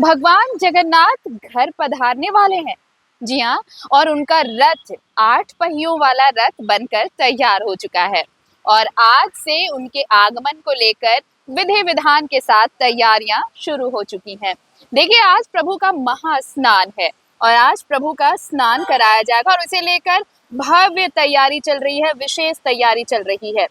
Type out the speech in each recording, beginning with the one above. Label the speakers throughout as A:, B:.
A: भगवान जगन्नाथ घर पधारने वाले हैं। जी हाँ, और उनका रथ 8 पहियों वाला रथ बनकर तैयार हो चुका है और आज से उनके आगमन को लेकर विधि विधान के साथ तैयारियां शुरू हो चुकी हैं। देखिए, आज प्रभु का महास्नान है और आज प्रभु का स्नान कराया जाएगा और उसे लेकर भव्य तैयारी चल रही है, विशेष तैयारी चल रही है।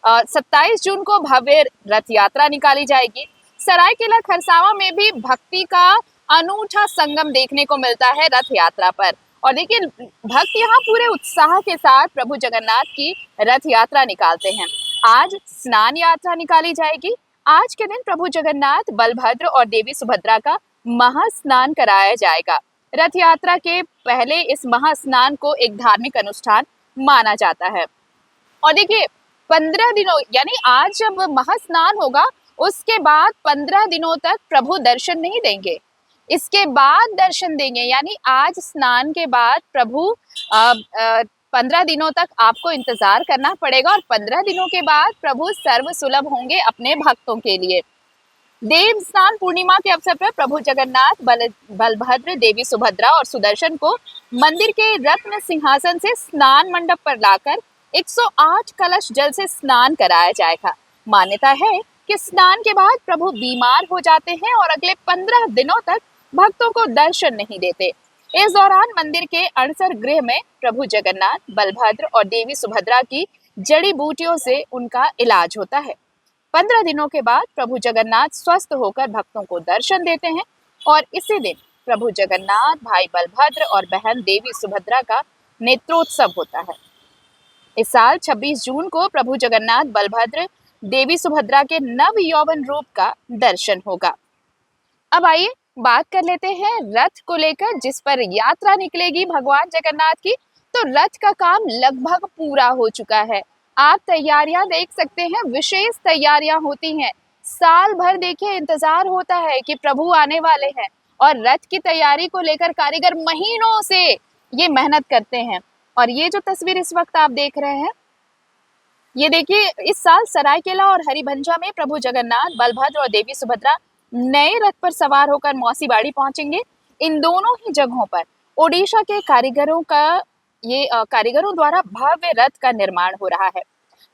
A: 27 जून को भव्य रथ यात्रा निकाली जाएगी। सरायकेला खरसावां में भी भक्ति का अनूठा संगम देखने को मिलता है रथ यात्रा पर। और देखिए, भक्त यहाँ पूरे उत्साह के साथ प्रभु जगन्नाथ की रथ यात्रा निकालते हैं। आज स्नान यात्रा निकाली जाएगी। आज के दिन प्रभु जगन्नाथ, बलभद्र और देवी सुभद्रा का महास्नान कराया जाएगा। रथ यात्रा के पहले इस महास्नान को एक धार्मिक अनुष्ठान माना जाता है। और देखिए, 15 दिनों यानी आज जब महास्नान होगा उसके बाद 15 दिनों तक प्रभु दर्शन नहीं देंगे। इसके बाद दर्शन देंगे, यानी आज स्नान के बाद प्रभु 15 दिनों तक आपको इंतजार करना पड़ेगा और 15 दिनों के बाद प्रभु सर्व सुलभ होंगे अपने भक्तों के लिए। देव स्नान पूर्णिमा के अवसर पर प्रभु जगन्नाथ, बलभद्र, देवी सुभद्रा और सुदर्शन को मंदिर के रत्न सिंहासन से स्नान मंडप पर लाकर 108 कलश जल से स्नान कराया जाएगा। मान्यता है कि स्नान के बाद प्रभु बीमार हो जाते हैं और अगले 15 दिनों तक भक्तों को दर्शन नहीं देते। इस दौरान मंदिर के अणसर गृह में प्रभु जगन्नाथ, बलभद्र और देवी सुभद्रा की जड़ी बूटियों से उनका इलाज होता है। 15 दिनों के बाद प्रभु जगन्नाथ स्वस्थ होकर भक्तों को दर्शन देते हैं और इसी दिन प्रभु जगन्नाथ, भाई बलभद्र और बहन देवी सुभद्रा का नेत्रोत्सव होता है। इस साल 26 जून को प्रभु जगन्नाथ, बलभद्र, देवी सुभद्रा के नव यौवन रूप का दर्शन होगा। अब आइए बात कर लेते हैं रथ को लेकर, जिस पर यात्रा निकलेगी भगवान जगन्नाथ की। तो रथ का काम लगभग पूरा हो चुका है। आप तैयारियां देख सकते हैं, विशेष तैयारियां होती हैं। साल भर देखिए इंतजार होता है कि प्रभु आने वाले हैं और रथ की तैयारी को लेकर कारीगर महीनों से ये मेहनत करते हैं। और ये जो तस्वीर इस वक्त आप देख रहे हैं, ये देखिए, इस साल सरायकेला और हरिभंजा में प्रभु जगन्नाथ, बलभद्र और देवी सुभद्रा नए रथ पर सवार होकर मौसी बाड़ी पहुंचेंगे। इन दोनों ही जगहों पर ओडिशा के कारीगरों द्वारा भव्य रथ का निर्माण हो रहा है।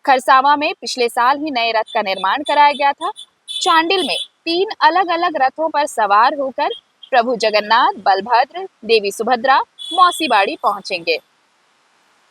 A: खरसावां में पिछले साल ही नए रथ का निर्माण कराया गया था। चांडिल में 3 अलग अलग रथों पर सवार होकर प्रभु जगन्नाथ, बलभद्र, देवी सुभद्रा मौसी बाड़ी पहुंचेंगे।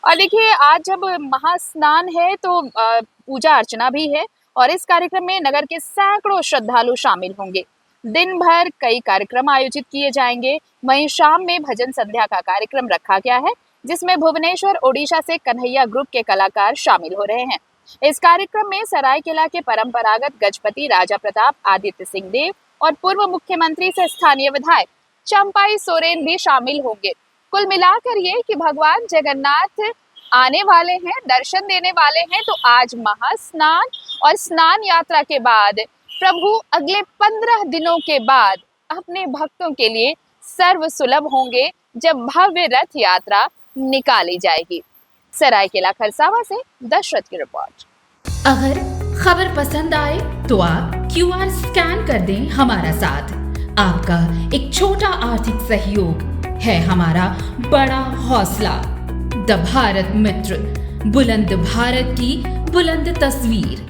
A: और देखिए, आज जब महास्नान है तो पूजा अर्चना भी है और इस कार्यक्रम में नगर के सैकड़ों श्रद्धालु शामिल होंगे। दिन भर कई कार्यक्रम आयोजित किए जाएंगे। वहीं शाम में भजन संध्या का कार्यक्रम रखा गया है, जिसमें भुवनेश्वर, ओडिशा से कन्हैया ग्रुप के कलाकार शामिल हो रहे हैं। इस कार्यक्रम में सरायकेला के परंपरागत गजपति राजा प्रताप आदित्य सिंह देव और पूर्व मुख्यमंत्री से स्थानीय विधायक चंपाई सोरेन भी शामिल होंगे। कुल मिलाकर ये कि भगवान जगन्नाथ आने वाले हैं, दर्शन देने वाले हैं। तो आज महास्नान और स्नान यात्रा के बाद प्रभु अगले 15 दिनों के बाद अपने भक्तों के लिए सर्व सुलभ होंगे, जब भव्य रथ यात्रा निकाली जाएगी। सरायकेला खरसावां से दशरथ की रिपोर्ट।
B: अगर खबर पसंद आए तो आप QR स्कैन कर दें हमारा साथ। आपका एक छोटा आर्थिक सहयोग है हमारा बड़ा हौसला। द भारत मित्र, बुलंद भारत की बुलंद तस्वीर।